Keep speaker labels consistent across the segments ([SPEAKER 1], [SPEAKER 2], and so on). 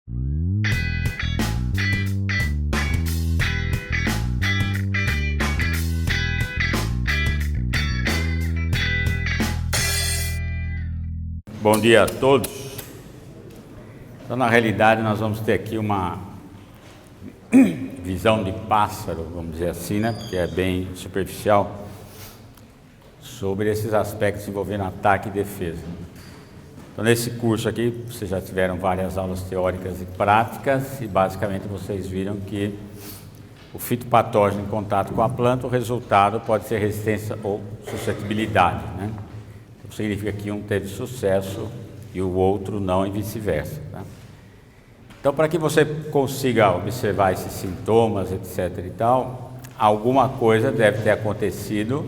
[SPEAKER 1] Bom dia a todos. Então, na realidade, nós vamos ter aqui uma visão de pássaro, vamos dizer assim, né? Porque é bem superficial, sobre esses aspectos envolvendo ataque e defesa. Então, nesse curso aqui, vocês já tiveram várias aulas teóricas e práticas, e basicamente vocês viram que o fitopatógeno em contato com a planta, o resultado pode ser resistência ou suscetibilidade, né? Significa que um teve sucesso e o outro não, e vice-versa, tá? Então, para que você consiga observar esses sintomas, etc. e tal, alguma coisa deve ter acontecido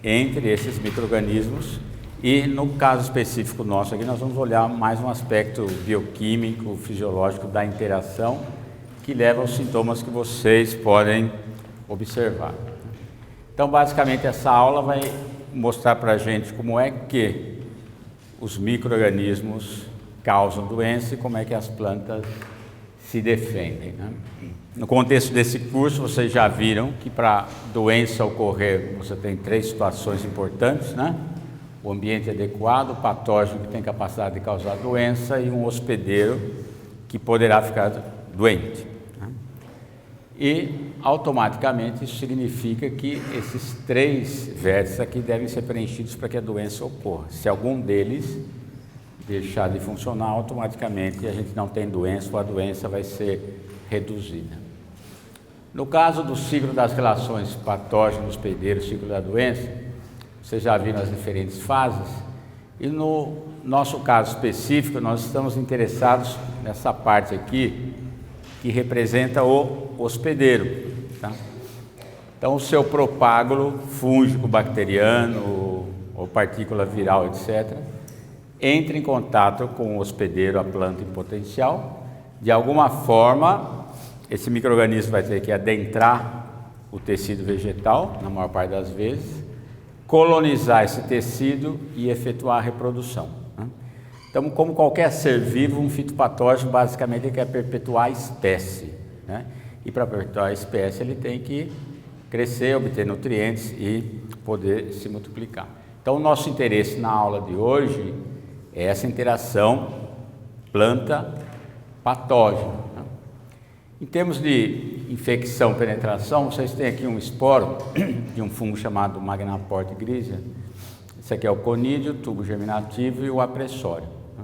[SPEAKER 1] entre esses micro-organismos, e no caso específico nosso aqui, nós vamos olhar mais um aspecto bioquímico, fisiológico da interação, que leva aos sintomas que vocês podem observar. Então, basicamente, essa aula vai mostrar para a gente como é que os micro-organismos causam doença e como é que as plantas se defendem, né? No contexto desse curso, vocês já viram que para doença ocorrer, você tem três situações importantes, né? O ambiente adequado, o patógeno que tem capacidade de causar doença e um hospedeiro que poderá ficar doente, né? E automaticamente isso significa que esses três vértices aqui devem ser preenchidos para que a doença ocorra. Se algum deles deixar de funcionar, automaticamente a gente não tem doença, ou a doença vai ser reduzida. No caso do ciclo das relações patógeno, hospedeiro, ciclo da doença, vocês já viram as diferentes fases, e no nosso caso específico, nós estamos interessados nessa parte aqui, que representa o hospedeiro, tá? Então, o seu propágulo fúngico, bacteriano, ou partícula viral, etc., entra em contato com o hospedeiro, a planta em potencial. De alguma forma, esse micro-organismo vai ter que adentrar o tecido vegetal, na maior parte das vezes, colonizar esse tecido e efetuar a reprodução, né? Então, como qualquer ser vivo, um fitopatógeno basicamente quer perpetuar a espécie, né? E para perpetuar a espécie ele tem que crescer, obter nutrientes e poder se multiplicar. Então, o nosso interesse na aula de hoje é essa interação planta-patógeno, né? Em termos de infecção, penetração, vocês têm aqui um esporo de um fungo chamado Magnaporte grisia. Esse aqui é o conídeo, o tubo germinativo e o apressório, né?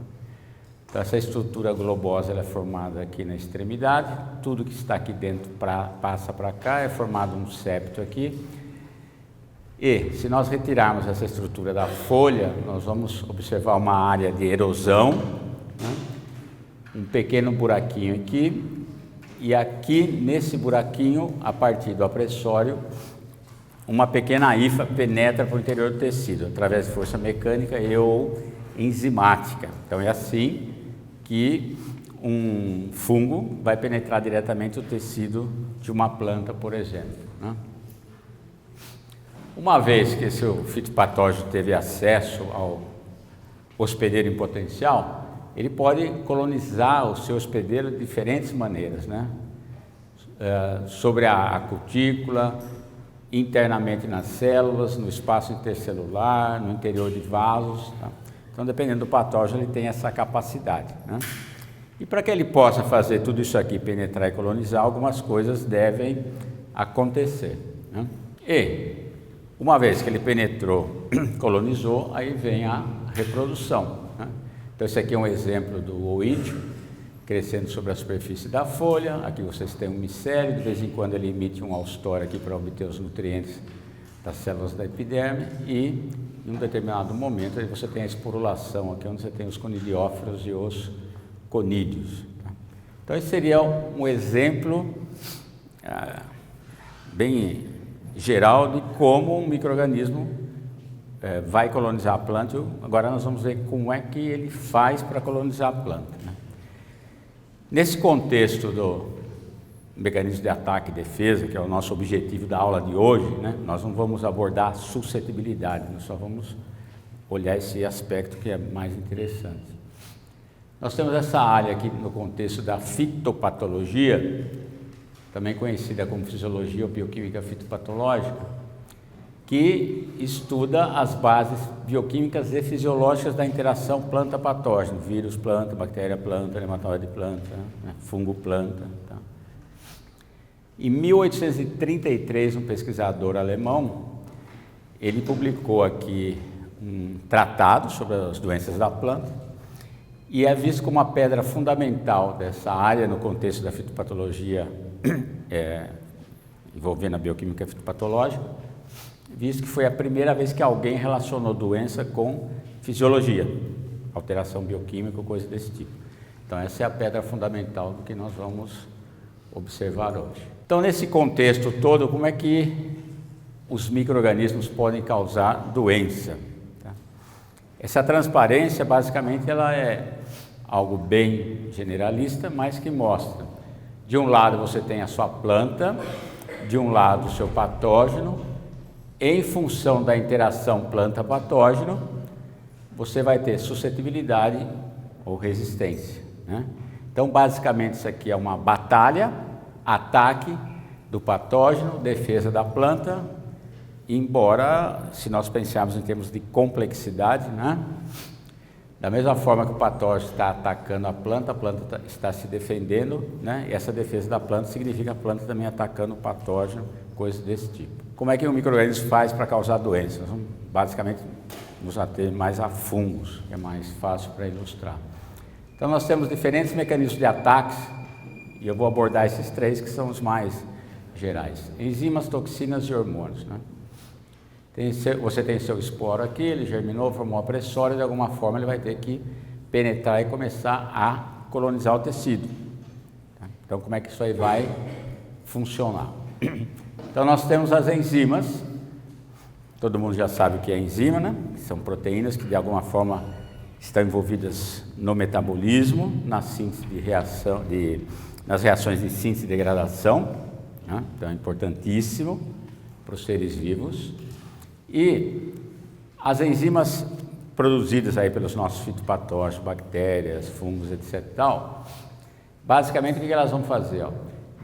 [SPEAKER 1] Então, essa estrutura globosa ela é formada aqui na extremidade, tudo que está aqui dentro passa para cá, é formado um septo aqui. E, se nós retirarmos essa estrutura da folha, nós vamos observar uma área de erosão, né? Um pequeno buraquinho aqui, e aqui nesse buraquinho, a partir do apressório, uma pequena hifa penetra para o interior do tecido, através de força mecânica ou enzimática. Então, é assim que um fungo vai penetrar diretamente o tecido de uma planta, por exemplo, né? Uma vez que esse fitopatógeno teve acesso ao hospedeiro em potencial, ele pode colonizar o seu hospedeiro de diferentes maneiras, né? Sobre a cutícula, internamente nas células, no espaço intercelular, no interior de vasos, tá? Então, dependendo do patógeno, ele tem essa capacidade, né? E para que ele possa fazer tudo isso aqui, penetrar e colonizar, algumas coisas devem acontecer, né? E uma vez que ele penetrou, colonizou, aí vem a reprodução, né? Então, esse aqui é um exemplo do oídio, crescendo sobre a superfície da folha. Aqui vocês têm um micélio, de vez em quando ele emite um haustório aqui para obter os nutrientes das células da epiderme, e em um determinado momento aí você tem a esporulação aqui, onde você tem os conidiófilos e os conídeos, tá? Então, esse seria um exemplo bem geral de como um micro-organismo vai colonizar a planta. Agora nós vamos ver como é que ele faz para colonizar a planta, né? Nesse contexto do mecanismo de ataque e defesa, que é o nosso objetivo da aula de hoje, né, nós não vamos abordar suscetibilidade, nós só vamos olhar esse aspecto que é mais interessante. Nós temos essa área aqui no contexto da fitopatologia, também conhecida como fisiologia ou bioquímica fitopatológica, que estuda as bases bioquímicas e fisiológicas da interação planta-patógeno, vírus planta, bactéria planta, nematóide planta, né? Fungo planta. Tá? Em 1833, um pesquisador alemão, ele publicou aqui um tratado sobre as doenças da planta e é visto como uma pedra fundamental dessa área no contexto da fitopatologia envolvendo a bioquímica fitopatológica, visto que foi a primeira vez que alguém relacionou doença com fisiologia, alteração bioquímica ou coisa desse tipo. Então essa é a pedra fundamental do que nós vamos observar hoje. Então nesse contexto todo, como é que os micro-organismos podem causar doença? Tá? Essa transparência, basicamente, ela é algo bem generalista, mas que mostra, de um lado você tem a sua planta, de um lado o seu patógeno, em função da interação planta-patógeno, você vai ter suscetibilidade ou resistência, né? Então, basicamente, isso aqui é uma batalha, ataque do patógeno, defesa da planta, embora, se nós pensarmos em termos de complexidade, né? Da mesma forma que o patógeno está atacando a planta está se defendendo, né? E essa defesa da planta significa a planta também atacando o patógeno, coisas desse tipo. Como é que o micro-organismo faz para causar doenças? Nós vamos, basicamente, nos ater mais a fungos, que é mais fácil para ilustrar. Então, nós temos diferentes mecanismos de ataques, e eu vou abordar esses três que são os mais gerais. Enzimas, toxinas e hormônios, né? Você tem seu esporo aqui, ele germinou, formou a pressória, de alguma forma ele vai ter que penetrar e começar a colonizar o tecido. Tá? Então, como é que isso aí vai funcionar? Então, nós temos as enzimas, todo mundo já sabe o que é enzima, né? São proteínas que de alguma forma estão envolvidas no metabolismo, na síntese de reação, nas reações de síntese e degradação, né? Então é importantíssimo para os seres vivos. E as enzimas produzidas aí pelos nossos fitopatógenos, bactérias, fungos, etc. Tal, basicamente o que elas vão fazer? Ó?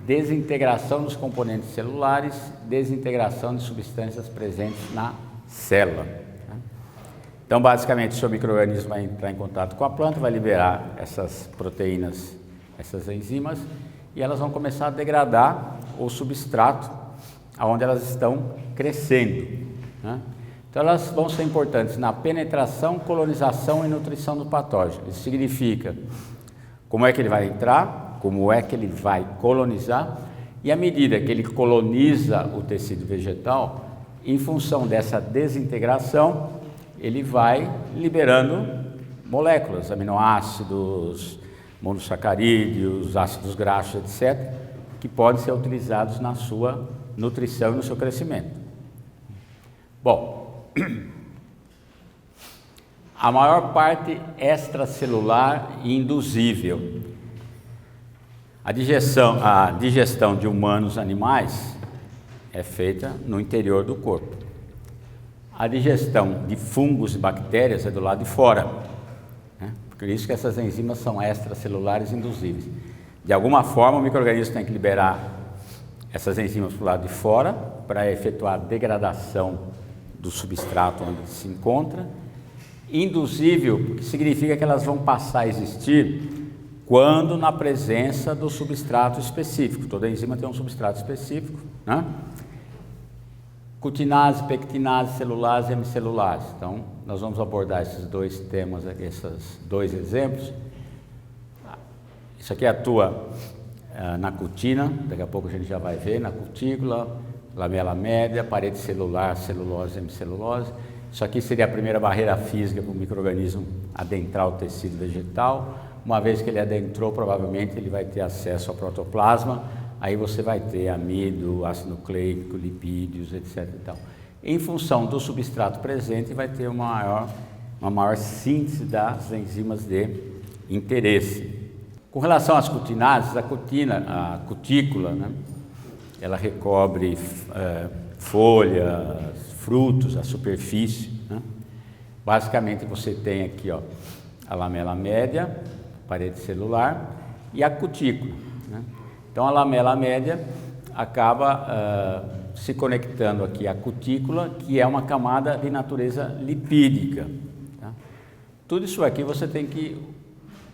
[SPEAKER 1] Desintegração dos componentes celulares, desintegração de substâncias presentes na célula. Tá? Então, basicamente, o seu micro-organismo vai entrar em contato com a planta, vai liberar essas proteínas, essas enzimas, e elas vão começar a degradar o substrato onde elas estão crescendo. Né? Então, elas vão ser importantes na penetração, colonização e nutrição do patógeno. Isso significa como é que ele vai entrar, como é que ele vai colonizar, e à medida que ele coloniza o tecido vegetal, em função dessa desintegração, ele vai liberando moléculas, aminoácidos, monossacarídeos, ácidos graxos, etc., que podem ser utilizados na sua nutrição e no seu crescimento. Bom, a maior parte extracelular e induzível. A digestão de humanos animais é feita no interior do corpo. A digestão de fungos e bactérias é do lado de fora, né? Por isso que essas enzimas são extracelulares induzíveis. De alguma forma, o micro-organismo tem que liberar essas enzimas para o lado de fora para efetuar a degradação do substrato onde se encontra. Induzível, porque significa que elas vão passar a existir quando na presença do substrato específico. Toda enzima tem um substrato específico, né? Cutinase, pectinase, celulase e hemicelulase. Então, nós vamos abordar esses dois temas aqui, esses dois exemplos. Isso aqui atua na cutina, daqui a pouco a gente já vai ver, na cutícula, lamela média, parede celular, celulose e hemicelulose. Isso aqui seria a primeira barreira física para o micro-organismo adentrar o tecido vegetal. Uma vez que ele adentrou, provavelmente ele vai ter acesso ao protoplasma, aí você vai ter amido, ácido nucleico, lipídios, etc. e tal. Em função do substrato presente, vai ter uma maior síntese das enzimas de interesse. Com relação às cutinases, a cutícula, né, ela recobre folhas, frutos, a superfície, né? Basicamente você tem aqui, ó, a lamela média, parede celular, e a cutícula, né? Então a lamela média acaba se conectando aqui à cutícula, que é uma camada de natureza lipídica, tá? Tudo isso aqui você tem que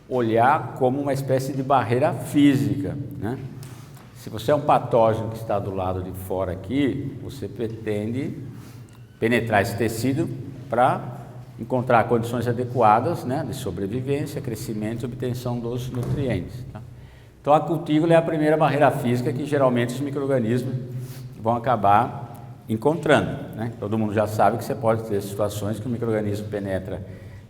[SPEAKER 1] olhar como uma espécie de barreira física, né? Se você é um patógeno que está do lado de fora aqui, você pretende penetrar esse tecido para encontrar condições adequadas, né, de sobrevivência, crescimento e obtenção dos nutrientes, tá? Então a cutícula é a primeira barreira física que geralmente os micro-organismos vão acabar encontrando, né? Todo mundo já sabe que você pode ter situações que o micro-organismo penetra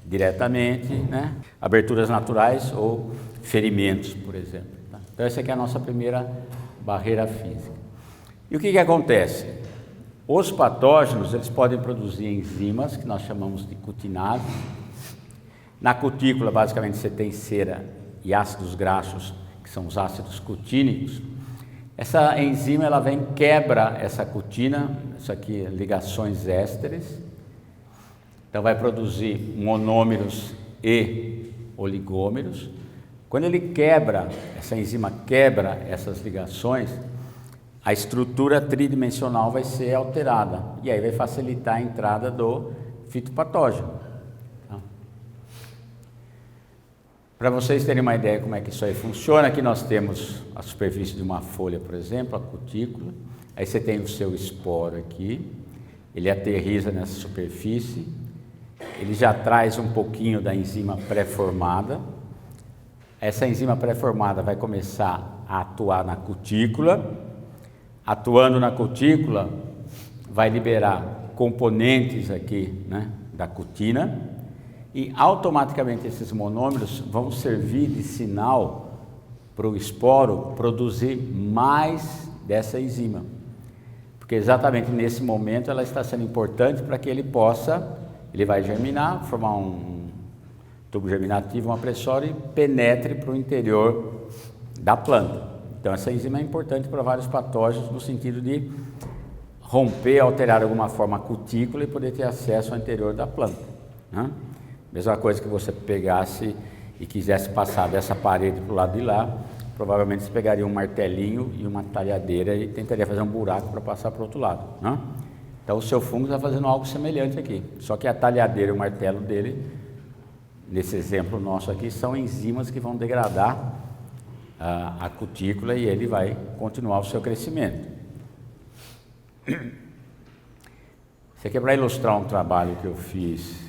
[SPEAKER 1] diretamente, né, aberturas naturais ou ferimentos, por exemplo, tá? Então essa aqui é a nossa primeira barreira física. E o que acontece? Os patógenos, eles podem produzir enzimas, que nós chamamos de cutinases. Na cutícula, basicamente, você tem cera e ácidos graxos, que são os ácidos cutínicos. Essa enzima, ela vem, quebra essa cutina, isso aqui, ligações ésteres. Então, vai produzir monômeros e oligômeros. Quando ele quebra, essa enzima quebra essas ligações, a estrutura tridimensional vai ser alterada, e aí vai facilitar a entrada do fitopatógeno, tá? Para vocês terem uma ideia como é que isso aí funciona, aqui nós temos a superfície de uma folha, por exemplo, a cutícula, aí você tem o seu esporo aqui, ele aterriza nessa superfície, ele já traz um pouquinho da enzima pré-formada, essa enzima pré-formada vai começar a atuar na cutícula. Atuando na cutícula, vai liberar componentes aqui, né, da cutina, e automaticamente esses monômeros vão servir de sinal para o esporo produzir mais dessa enzima, porque exatamente nesse momento ela está sendo importante para que ele vai germinar, formar um tubo germinativo, uma pressória, e penetre para o interior da planta. Então essa enzima é importante para vários patógenos no sentido de romper, alterar de alguma forma a cutícula e poder ter acesso ao interior da planta, né? Mesma coisa que você pegasse e quisesse passar dessa parede para o lado de lá, provavelmente você pegaria um martelinho e uma talhadeira e tentaria fazer um buraco para passar para o outro lado, né? Então o seu fungo está fazendo algo semelhante aqui, só que a talhadeira e o martelo dele, nesse exemplo nosso aqui, são enzimas que vão degradar a cutícula e ele vai continuar o seu crescimento. Isso aqui é para ilustrar um trabalho que eu fiz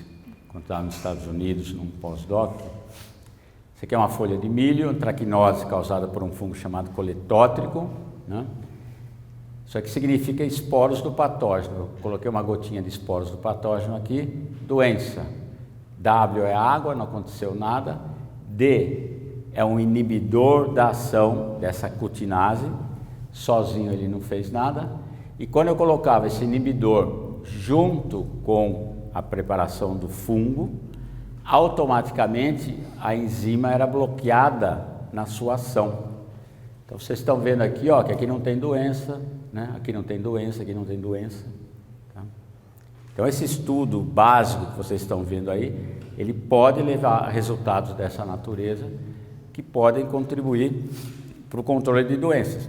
[SPEAKER 1] quando estava nos Estados Unidos, num pós-doc. Isso aqui é uma folha de milho, antracnose causada por um fungo chamado coletótrico, né? Isso aqui significa esporos do patógeno. Eu coloquei uma gotinha de esporos do patógeno aqui. Doença. W é água, não aconteceu nada. D é um inibidor da ação dessa cutinase, sozinho ele não fez nada, e quando eu colocava esse inibidor junto com a preparação do fungo, automaticamente a enzima era bloqueada na sua ação. Então vocês estão vendo aqui, ó, que aqui não tem doença, né? Aqui não tem doença, aqui não tem doença, tá? Então esse estudo básico que vocês estão vendo aí, ele pode levar a resultados dessa natureza, que podem contribuir para o controle de doenças.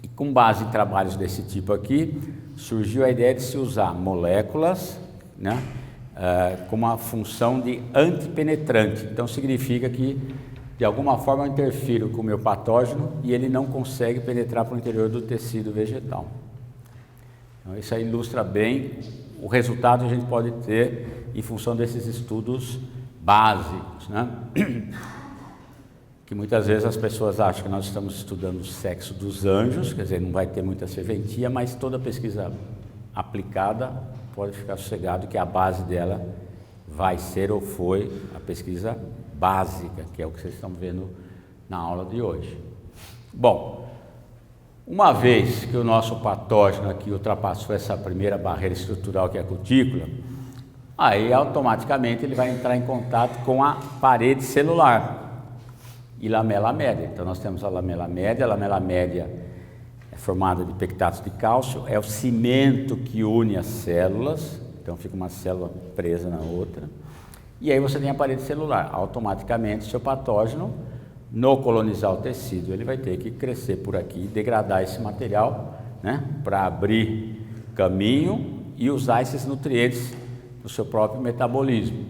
[SPEAKER 1] E com base em trabalhos desse tipo aqui, surgiu a ideia de se usar moléculas, né, com uma função de antipenetrante. Então significa que de alguma forma eu interfiro com o meu patógeno e ele não consegue penetrar para o interior do tecido vegetal. Então isso aí ilustra bem o resultado que a gente pode ter em função desses estudos básicos, né? Que muitas vezes as pessoas acham que nós estamos estudando o sexo dos anjos, quer dizer, não vai ter muita serventia, mas toda pesquisa aplicada pode ficar sossegado que a base dela vai ser ou foi a pesquisa básica, que é o que vocês estão vendo na aula de hoje. Bom, uma vez que o nosso patógeno aqui ultrapassou essa primeira barreira estrutural que é a cutícula, aí automaticamente ele vai entrar em contato com a parede celular e lamela média. Então nós temos a lamela média é formada de pectatos de cálcio, é o cimento que une as células, então fica uma célula presa na outra. E aí você tem a parede celular. Automaticamente, seu patógeno, no colonizar o tecido, ele vai ter que crescer por aqui e degradar esse material, né, para abrir caminho e usar esses nutrientes para o seu próprio metabolismo.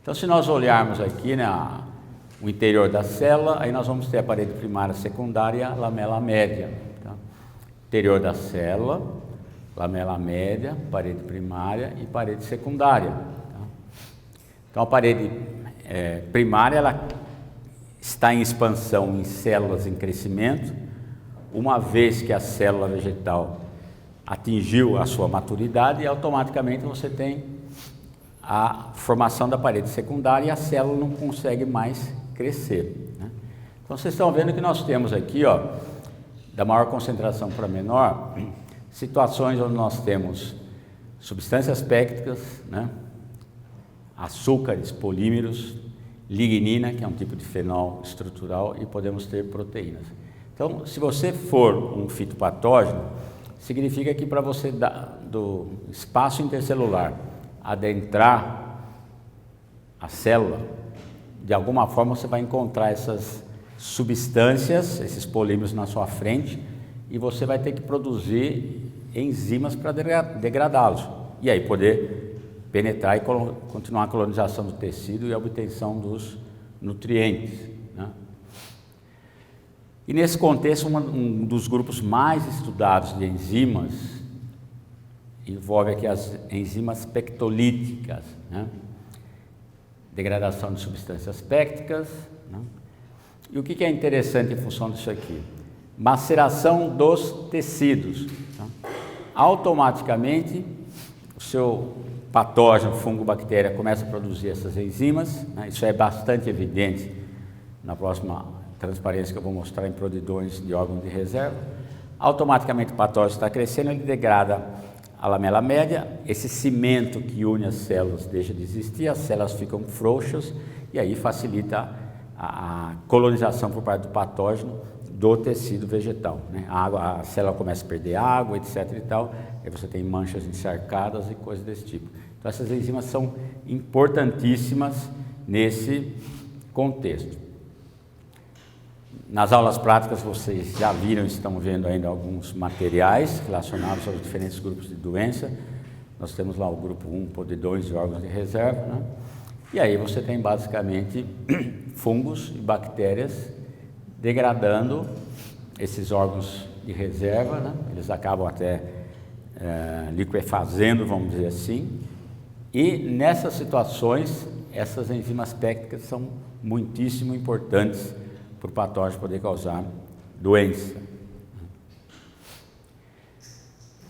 [SPEAKER 1] Então, se nós olharmos aqui, né, o interior da célula, aí nós vamos ter a parede primária, secundária e a lamela média. Tá? Interior da célula, lamela média, parede primária e parede secundária. Tá? Então, a parede primária, ela está em expansão em células em crescimento. Uma vez que a célula vegetal atingiu a sua maturidade, automaticamente você tem a formação da parede secundária e a célula não consegue mais crescer, né? Então vocês estão vendo que nós temos aqui, ó, da maior concentração para menor, situações onde nós temos substâncias péptidas, né, açúcares, polímeros, lignina, que é um tipo de fenol estrutural, e podemos ter proteínas. Então, se você for um fitopatógeno, significa que para você do espaço intercelular adentrar a célula, de alguma forma você vai encontrar essas substâncias, esses polímeros na sua frente, e você vai ter que produzir enzimas para degradá-los, e aí poder penetrar e continuar a colonização do tecido e a obtenção dos nutrientes, né? E nesse contexto, um dos grupos mais estudados de enzimas envolve aqui as enzimas pectolíticas, né? Degradação de substâncias pépticas, né? E o que é interessante em função disso aqui? Maceração dos tecidos, tá? Automaticamente, o seu patógeno, fungo, bactéria, começa a produzir essas enzimas, né? Isso é bastante evidente na próxima transparência que eu vou mostrar em prodidões de órgãos de reserva. Automaticamente o patógeno está crescendo, ele degrada a lamela média, esse cimento que une as células deixa de existir, as células ficam frouxas e aí facilita a colonização por parte do patógeno do tecido vegetal, né? A célula começa a perder água, etc. e tal, aí você tem manchas encharcadas e coisas desse tipo. Então essas enzimas são importantíssimas nesse contexto. Nas aulas práticas vocês já viram, estão vendo ainda alguns materiais relacionados aos diferentes grupos de doença. Nós temos lá o grupo 1, podridões e órgãos de reserva, né? E aí você tem basicamente fungos e bactérias degradando esses órgãos de reserva, né? Eles acabam até liquefazendo, vamos dizer assim. E nessas situações, essas enzimas pépticas são muitíssimo importantes para o patógeno poder causar doença.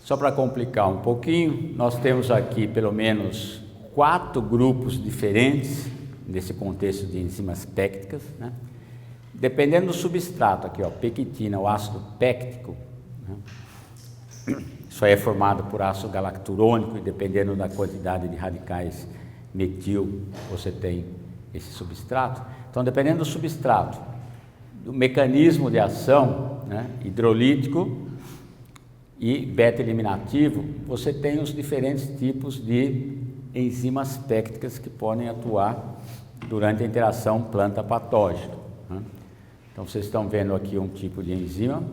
[SPEAKER 1] Só para complicar um pouquinho, nós temos aqui pelo menos 4 grupos diferentes nesse contexto de enzimas pépticas, né? Dependendo do substrato, aqui ó, pectina, o ácido péctico, né? Isso aí é formado por ácido galacturônico e dependendo da quantidade de radicais metil, você tem esse substrato. Então, dependendo do substrato, do mecanismo de ação, né, hidrolítico e beta-eliminativo, você tem os diferentes tipos de enzimas pépticas que podem atuar durante a interação planta-patógeno, né? Então vocês estão vendo aqui um tipo de enzima,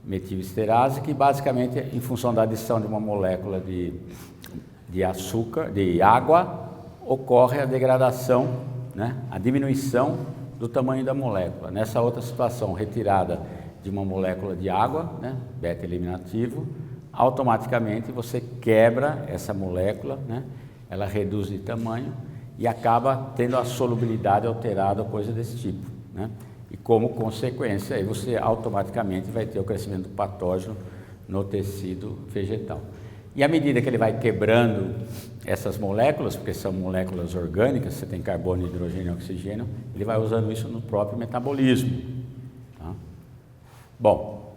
[SPEAKER 1] metilesterase, que basicamente, em função da adição de uma molécula de açúcar, de água, ocorre a degradação, né, a diminuição do tamanho da molécula. Nessa outra situação, retirada de uma molécula de água, né, beta-eliminativo, automaticamente você quebra essa molécula, né, ela reduz de tamanho e acaba tendo a solubilidade alterada, coisa desse tipo, né? E como consequência, aí você automaticamente vai ter o crescimento do patógeno no tecido vegetal. E à medida que ele vai quebrando essas moléculas, porque são moléculas orgânicas, você tem carbono, hidrogênio e oxigênio, ele vai usando isso no próprio metabolismo, tá? Bom,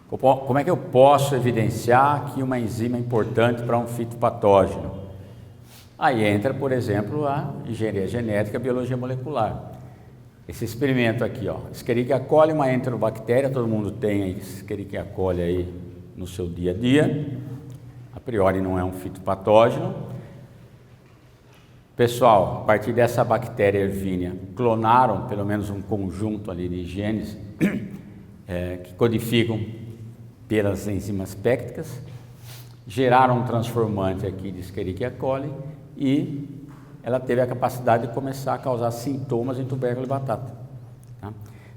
[SPEAKER 1] como é que eu posso evidenciar que uma enzima é importante para um fitopatógeno? Aí entra, por exemplo, a engenharia genética e a biologia molecular. Esse experimento aqui, ó, Escherichia coli, uma enterobactéria, todo mundo tem a Escherichia coli aí no seu dia a dia, a priori não é um fitopatógeno, Pessoal, a partir dessa bactéria ervínia, clonaram pelo menos um conjunto ali de genes que codificam pelas enzimas péptidas, geraram um transformante aqui de Escherichia coli e ela teve a capacidade de começar a causar sintomas em tubérculo de batata. Tá?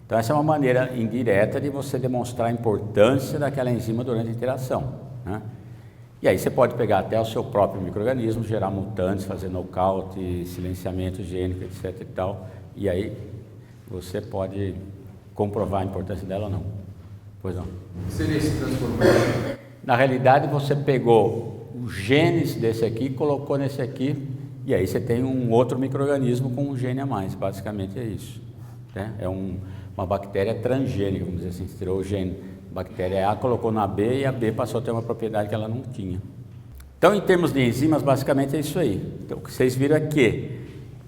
[SPEAKER 1] Então essa é uma maneira indireta de você demonstrar a importância daquela enzima durante a interação. Né? E aí você pode pegar até o seu próprio micro-organismo, gerar mutantes, fazer nocaute, silenciamento gênico, etc. e tal. E aí você pode comprovar a importância dela ou não. Pois não.
[SPEAKER 2] O que seria esse transformante?
[SPEAKER 1] Na realidade você pegou os genes desse aqui, colocou nesse aqui, e aí você tem um outro micro-organismo com um gene a mais. Basicamente é isso. Né? É uma bactéria transgênica, vamos dizer assim, você tirou o gene bactéria A, colocou na B e a B passou a ter uma propriedade que ela não tinha. Então, em termos de enzimas, basicamente é isso aí. Então, o que vocês viram é que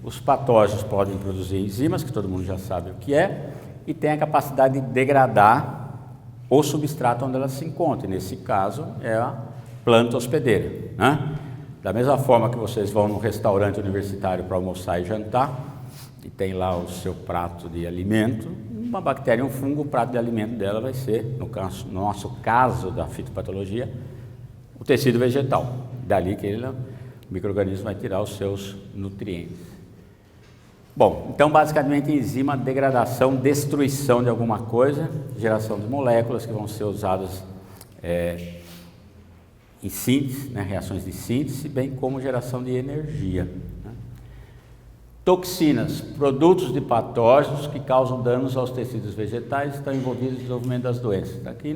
[SPEAKER 1] os patógenos podem produzir enzimas, que todo mundo já sabe o que é, e tem a capacidade de degradar o substrato onde elas se encontram. Nesse caso, é a planta hospedeira. Né? Da mesma forma que vocês vão num restaurante universitário para almoçar e jantar, e tem lá o seu prato de alimento, uma bactéria, um fungo, o prato de alimento dela vai ser, no nosso caso da fitopatologia, o tecido vegetal. Dali que o micro-organismo vai tirar os seus nutrientes. Bom, então basicamente enzima, degradação, destruição de alguma coisa, geração de moléculas que vão ser usadas em síntese, né, reações de síntese, bem como geração de energia. Toxinas, produtos de patógenos que causam danos aos tecidos vegetais, estão envolvidos no desenvolvimento das doenças. Aqui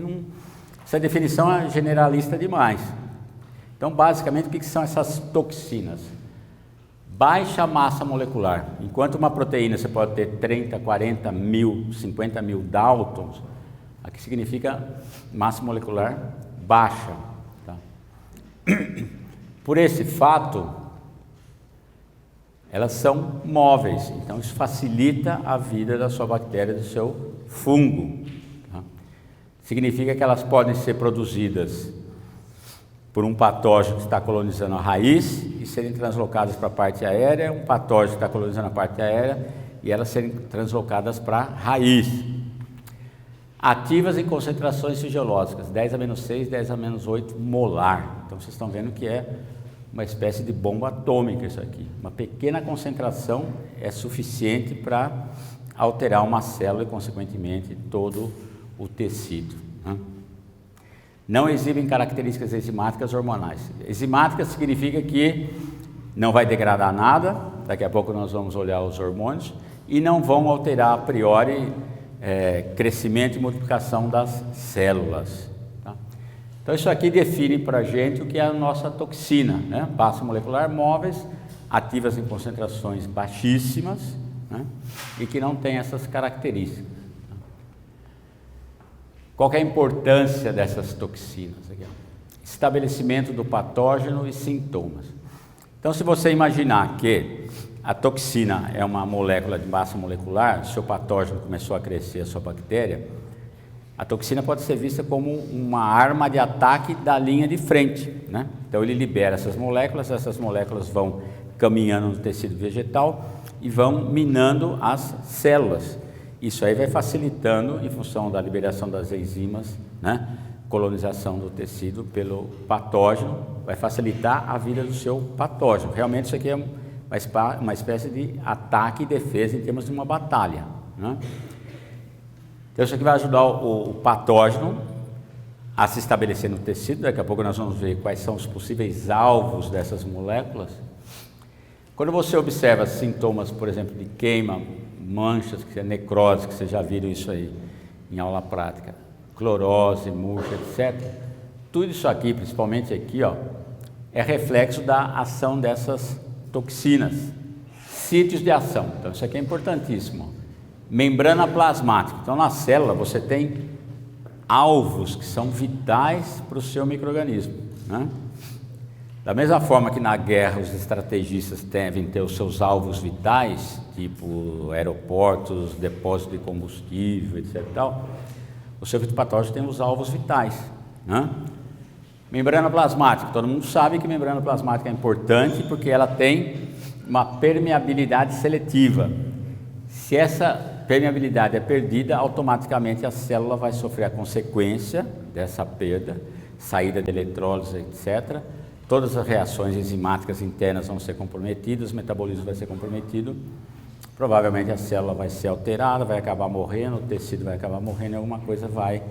[SPEAKER 1] essa definição é generalista demais. Então, basicamente, o que são essas toxinas? Baixa massa molecular. Enquanto uma proteína você pode ter 30, 40 mil, 50 mil Daltons, aqui significa massa molecular baixa. Tá? Por esse fato, elas são móveis, então isso facilita a vida da sua bactéria, do seu fungo. Tá? Significa que elas podem ser produzidas por um patógeno que está colonizando a raiz e serem translocadas para a parte aérea, um patógeno que está colonizando a parte aérea e elas serem translocadas para a raiz. Ativas em concentrações fisiológicas, 10 a menos 6, 10 a menos 8 molar. Então vocês estão vendo que é uma espécie de bomba atômica isso aqui. Uma pequena concentração é suficiente para alterar uma célula e, consequentemente, todo o tecido. Né? Não exibem características enzimáticas hormonais. Enzimáticas significa que não vai degradar nada, daqui a pouco nós vamos olhar os hormônios, e não vão alterar a priori crescimento e multiplicação das células. Então isso aqui define para a gente o que é a nossa toxina, né? Massa molecular móveis, ativas em concentrações baixíssimas, né? E que não tem essas características. Qual que é a importância dessas toxinas? Aqui, estabelecimento do patógeno e sintomas. Então se você imaginar que a toxina é uma molécula de massa molecular, seu patógeno começou a crescer, a sua bactéria, a toxina pode ser vista como uma arma de ataque da linha de frente, né? Então ele libera essas moléculas vão caminhando no tecido vegetal e vão minando as células. Isso aí vai facilitando, em função da liberação das enzimas, né? Colonização do tecido pelo patógeno, vai facilitar a vida do seu patógeno. Realmente isso aqui é uma espécie de ataque e defesa em termos de uma batalha, né? Então isso aqui vai ajudar o patógeno a se estabelecer no tecido. Daqui a pouco nós vamos ver quais são os possíveis alvos dessas moléculas. Quando você observa sintomas, por exemplo, de queima, manchas, que é necrose, que vocês já viram isso aí em aula prática, clorose, murcha, etc. Tudo isso aqui, principalmente aqui, ó, é reflexo da ação dessas toxinas, sítios de ação. Então isso aqui é importantíssimo. Membrana plasmática. Então na célula você tem alvos que são vitais para o seu micro-organismo, né? Da mesma forma que na guerra os estrategistas devem ter os seus alvos vitais, tipo aeroportos, depósitos de combustível, etc. O seu fitopatógeno tem os alvos vitais, né? Membrana plasmática. Todo mundo sabe que membrana plasmática é importante porque ela tem uma permeabilidade seletiva. Se essa permeabilidade é perdida, automaticamente a célula vai sofrer a consequência dessa perda, saída de eletrólise, etc. Todas as reações enzimáticas internas vão ser comprometidas, o metabolismo vai ser comprometido, provavelmente a célula vai ser alterada, vai acabar morrendo, o tecido vai acabar morrendo, alguma coisa vai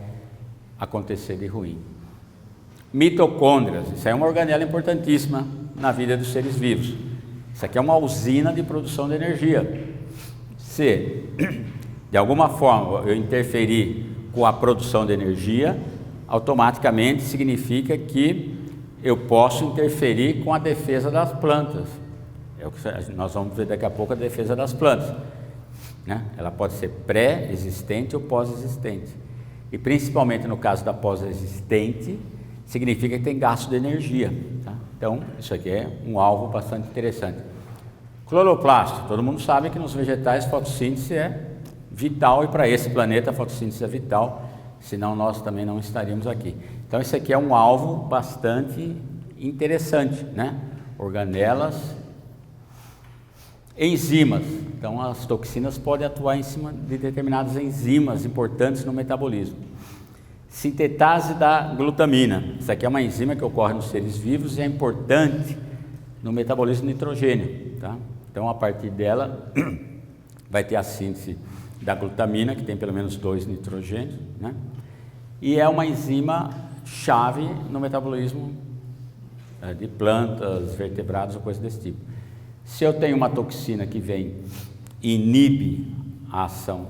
[SPEAKER 1] acontecer de ruim. Mitocôndrias, isso é uma organela importantíssima na vida dos seres vivos. Isso aqui é uma usina de produção de energia. Se, de alguma forma, eu interferir com a produção de energia, automaticamente significa que eu posso interferir com a defesa das plantas. É o que nós vamos ver daqui a pouco, a defesa das plantas, né? Ela pode ser pré-existente ou pós-existente. E principalmente no caso da pós-existente, significa que tem gasto de energia, tá? Então, isso aqui é um alvo bastante interessante. Cloroplasto, todo mundo sabe que nos vegetais fotossíntese é vital e para esse planeta a fotossíntese é vital, senão nós também não estaríamos aqui. Então, esse aqui é um alvo bastante interessante, né? Organelas, enzimas. Então, as toxinas podem atuar em cima de determinadas enzimas importantes no metabolismo. Sintetase da glutamina. Isso aqui é uma enzima que ocorre nos seres vivos e é importante no metabolismo de nitrogênio, tá? Então, a partir dela, vai ter a síntese da glutamina, que tem pelo menos 2 nitrogênios, né? E é uma enzima chave no metabolismo de plantas, vertebrados ou coisa desse tipo. Se eu tenho uma toxina que vem e inibe a ação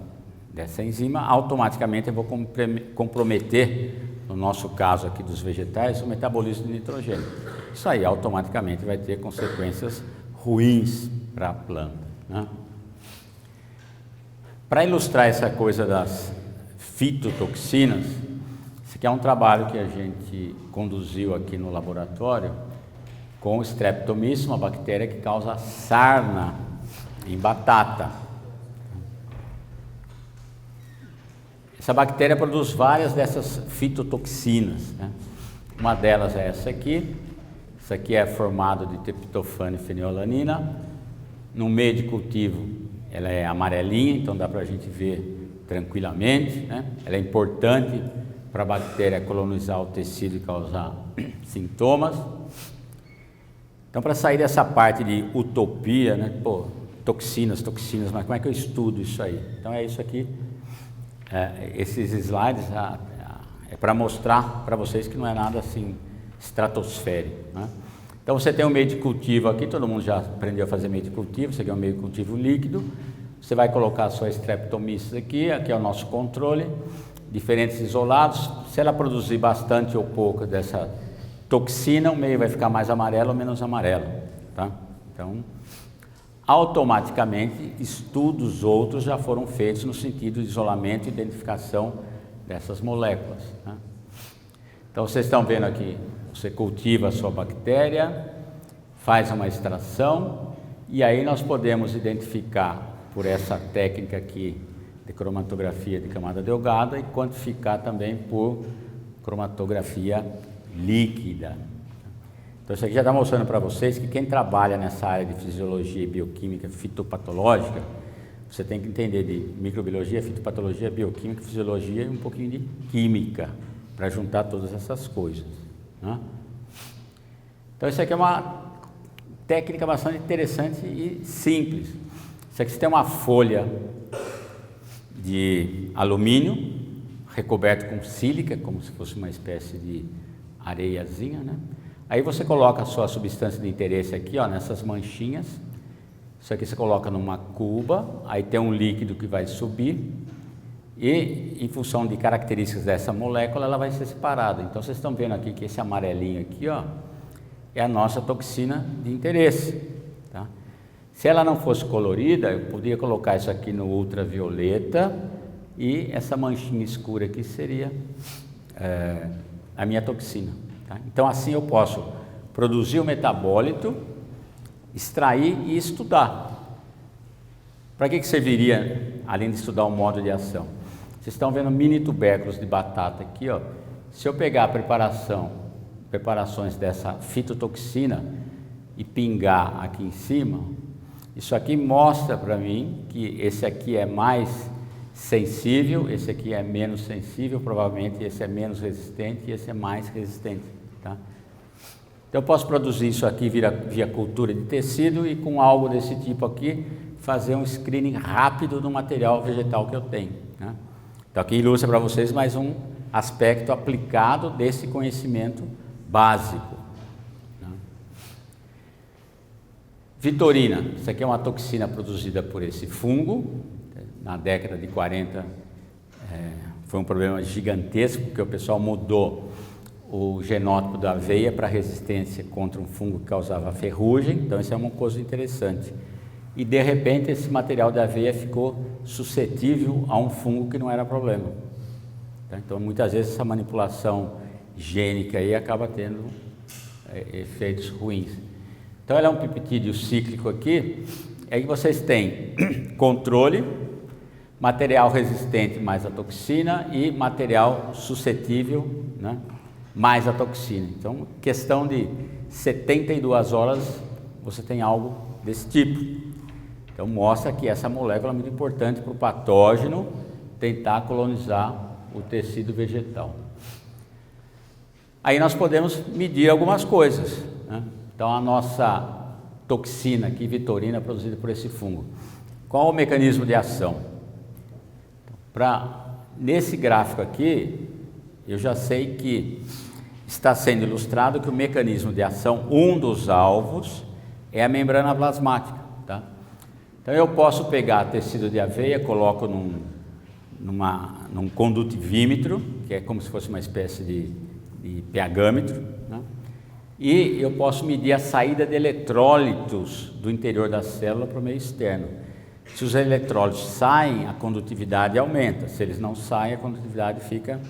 [SPEAKER 1] dessa enzima, automaticamente eu vou comprometer, no nosso caso aqui dos vegetais, o metabolismo de nitrogênio. Isso aí automaticamente vai ter consequências ruins para a planta, né? Para ilustrar essa coisa das fitotoxinas, esse aqui é um trabalho que a gente conduziu aqui no laboratório com o Streptomyces, uma bactéria que causa sarna em batata. Essa bactéria produz várias dessas fitotoxinas, né? Uma delas é essa aqui. Isso aqui é formado de triptofano e fenilalanina. No meio de cultivo ela é amarelinha, então dá para a gente ver tranquilamente, né? Ela é importante para a bactéria colonizar o tecido e causar sintomas. Então, para sair dessa parte de utopia, né? Pô, toxinas, mas como é que eu estudo isso aí? Então, é isso aqui. Esses slides é para mostrar para vocês que não é nada assim estratosférico, né? Então, você tem um meio de cultivo aqui, todo mundo já aprendeu a fazer meio de cultivo, isso aqui é um meio de cultivo líquido. Você vai colocar a sua Streptomyces aqui é o nosso controle, diferentes isolados. Se ela produzir bastante ou pouco dessa toxina, o meio vai ficar mais amarelo ou menos amarelo, tá? Então, automaticamente, estudos outros já foram feitos no sentido de isolamento e identificação dessas moléculas, né? Então, vocês estão vendo aqui, você cultiva a sua bactéria, faz uma extração, e aí nós podemos identificar por essa técnica aqui de cromatografia de camada delgada e quantificar também por cromatografia líquida. Então, isso aqui já está mostrando para vocês que quem trabalha nessa área de fisiologia e bioquímica fitopatológica, você tem que entender de microbiologia, fitopatologia, bioquímica, fisiologia e um pouquinho de química, para juntar todas essas coisas, né? Então, isso aqui é uma técnica bastante interessante e simples. Isso aqui você tem uma folha de alumínio recoberto com sílica, como se fosse uma espécie de areiazinha, né? Aí você coloca a sua substância de interesse aqui, ó, nessas manchinhas. Isso aqui você coloca numa cuba, aí tem um líquido que vai subir e, em função de características dessa molécula, ela vai ser separada. Então, vocês estão vendo aqui que esse amarelinho aqui, ó, é a nossa toxina de interesse, tá? Se ela não fosse colorida, eu poderia colocar isso aqui no ultravioleta e essa manchinha escura aqui seria a minha toxina, tá? Então, assim eu posso produzir o metabólito, extrair e estudar. Para que serviria, além de estudar o modo de ação? Vocês estão vendo mini tubérculos de batata aqui, ó. Se eu pegar a preparações dessa fitotoxina e pingar aqui em cima, Isso aqui mostra para mim que esse aqui é mais sensível, esse aqui é menos sensível, provavelmente esse é menos resistente e esse é mais resistente, tá? Então eu posso produzir isso aqui via cultura de tecido e com algo desse tipo aqui, fazer um screening rápido do material vegetal que eu tenho, né? Então aqui ilustra para vocês mais um aspecto aplicado desse conhecimento básico, né? Vitorina, isso aqui é uma toxina produzida por esse fungo. Na década de 40 foi um problema gigantesco, porque o pessoal mudou o genótipo da aveia para resistência contra um fungo que causava ferrugem. Então isso é uma coisa interessante. E de repente esse material da aveia ficou suscetível a um fungo que não era problema. Então muitas vezes essa manipulação gênica aí acaba tendo efeitos ruins. Então ela é um peptídeo cíclico aqui, é que vocês têm controle, material resistente mais a toxina e material suscetível, né, mais a toxina. Então, questão de 72 horas você tem algo desse tipo. Então, mostra que essa molécula é muito importante para o patógeno tentar colonizar o tecido vegetal. Aí nós podemos medir algumas coisas, né? Então, a nossa toxina aqui, vitorina, produzida por esse fungo. Qual o mecanismo de ação? Nesse gráfico aqui, eu já sei que está sendo ilustrado que o mecanismo de ação, um dos alvos, é a membrana plasmática, tá? Então eu posso pegar tecido de aveia, coloco num condutivímetro, que é como se fosse uma espécie de pHmetro, né? E eu posso medir a saída de eletrólitos do interior da célula para o meio externo. Se os eletrólitos saem, a condutividade aumenta. Se eles não saem, a condutividade fica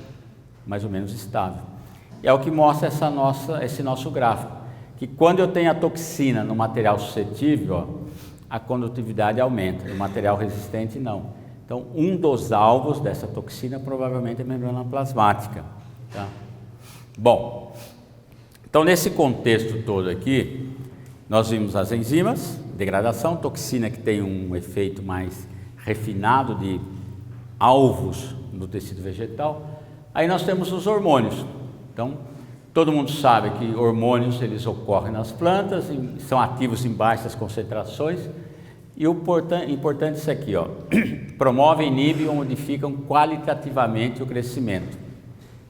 [SPEAKER 1] mais ou menos estável. E é o que mostra esse nosso gráfico, que quando eu tenho a toxina no material suscetível, ó, a condutividade aumenta, no material resistente não. Então, um dos alvos dessa toxina provavelmente é a membrana plasmática, tá? Bom, então nesse contexto todo aqui, nós vimos as enzimas, degradação, toxina que tem um efeito mais refinado de alvos no tecido vegetal. Aí nós temos os hormônios. Então, todo mundo sabe que hormônios eles ocorrem nas plantas, são ativos em baixas concentrações. E o importante é isso aqui, ó, promovem, inibem ou modificam qualitativamente o crescimento.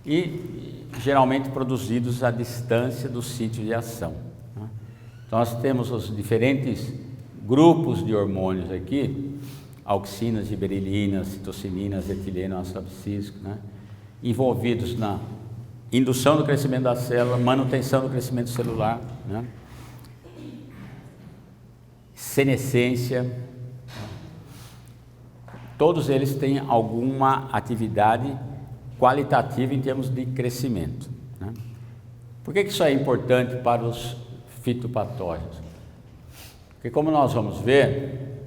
[SPEAKER 1] E geralmente produzidos à distância do sítio de ação. Então, nós temos os diferentes grupos de hormônios aqui, auxinas, giberelinas, citocininas, etileno, ácido abscísico, né, envolvidos na indução do crescimento da célula, manutenção do crescimento celular, né, senescência. Todos eles têm alguma atividade qualitativa em termos de crescimento, né? Por que isso é importante para os fitopatógenos? Porque, como nós vamos ver,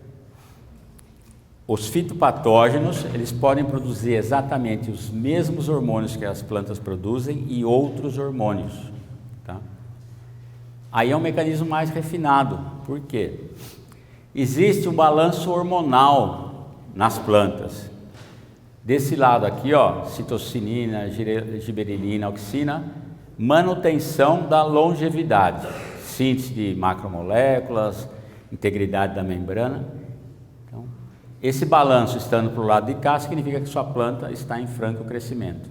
[SPEAKER 1] os fitopatógenos eles podem produzir exatamente os mesmos hormônios que as plantas produzem e outros hormônios, tá? Aí é um mecanismo mais refinado. Por quê? Existe um balanço hormonal nas plantas. Desse lado aqui, ó, citocinina, giberelina, auxina, manutenção da longevidade, síntese de macromoléculas, integridade da membrana. Então, esse balanço estando para o lado de cá significa que sua planta está em franco crescimento.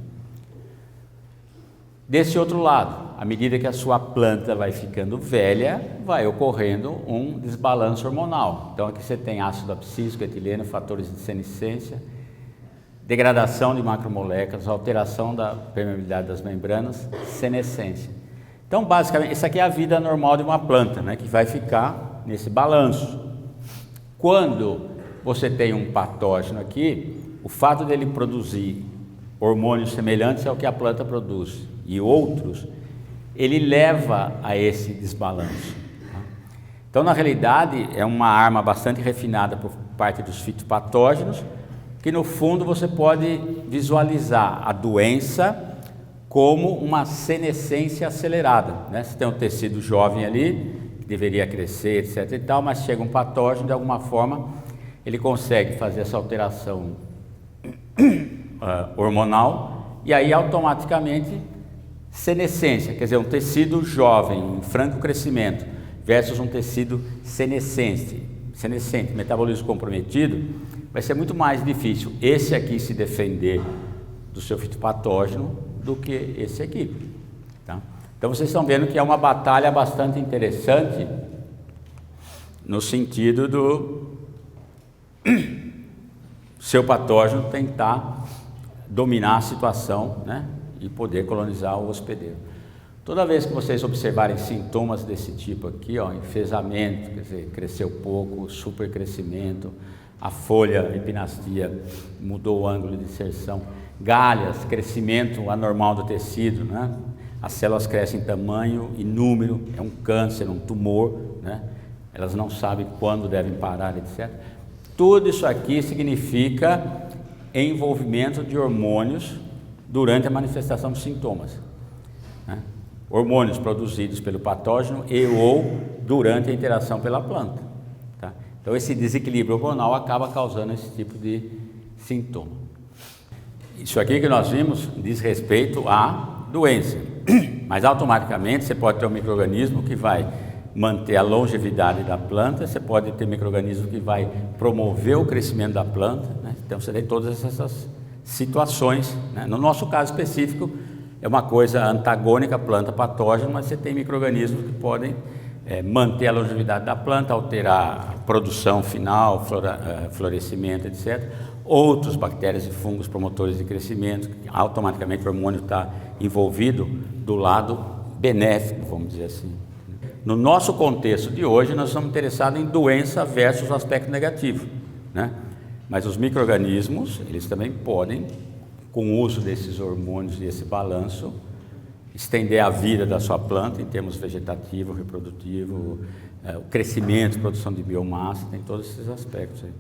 [SPEAKER 1] Desse outro lado, à medida que a sua planta vai ficando velha, vai ocorrendo um desbalanço hormonal. Então aqui você tem ácido abscísico, etileno, fatores de senescência, degradação de macromoléculas, alteração da permeabilidade das membranas, senescência. Então, basicamente, essa aqui é a vida normal de uma planta, né, que vai ficar nesse balanço. Quando você tem um patógeno aqui, o fato dele produzir hormônios semelhantes ao que a planta produz e outros, ele leva a esse desbalanço. Então, na realidade, é uma arma bastante refinada por parte dos fitopatógenos, que no fundo você pode visualizar a doença como uma senescência acelerada, né? Você tem um tecido jovem ali, que deveria crescer, etc. e tal, mas chega um patógeno, de alguma forma, ele consegue fazer essa alteração hormonal e aí automaticamente senescência, quer dizer, um tecido jovem, em franco crescimento, versus um tecido senescente, metabolismo comprometido, vai ser muito mais difícil esse aqui se defender do seu fitopatógeno do que esse aqui. Tá? Então vocês estão vendo que é uma batalha bastante interessante no sentido do seu patógeno tentar dominar a situação, né, e poder colonizar o hospedeiro. Toda vez que vocês observarem sintomas desse tipo aqui, ó, enfesamento, quer dizer, cresceu pouco, supercrescimento, a folha, epinastia, mudou o ângulo de inserção, galhas, crescimento anormal do tecido, né? As células crescem em tamanho e número, é um câncer, um tumor, né? Elas não sabem quando devem parar, etc. Tudo isso aqui significa envolvimento de hormônios durante a manifestação dos sintomas, né? Hormônios produzidos pelo patógeno e ou durante a interação pela planta. Tá? Então esse desequilíbrio hormonal acaba causando esse tipo de sintoma. Isso aqui que nós vimos diz respeito à doença, mas automaticamente você pode ter um micro-organismo que vai manter a longevidade da planta, você pode ter micro-organismo que vai promover o crescimento da planta, né? Então você tem todas essas situações, né? No nosso caso específico é uma coisa antagônica à planta patógena, mas você tem micro-organismos que podem manter a longevidade da planta, alterar a produção final, florescimento, etc. Outros bactérias e fungos promotores de crescimento, automaticamente o hormônio está envolvido do lado benéfico, vamos dizer assim. No nosso contexto de hoje, nós estamos interessados em doença versus o aspecto negativo, né? Mas os micro-organismos, eles também podem, com o uso desses hormônios e esse balanço, estender a vida da sua planta em termos vegetativo, reprodutivo, o crescimento, produção de biomassa, tem todos esses aspectos aí.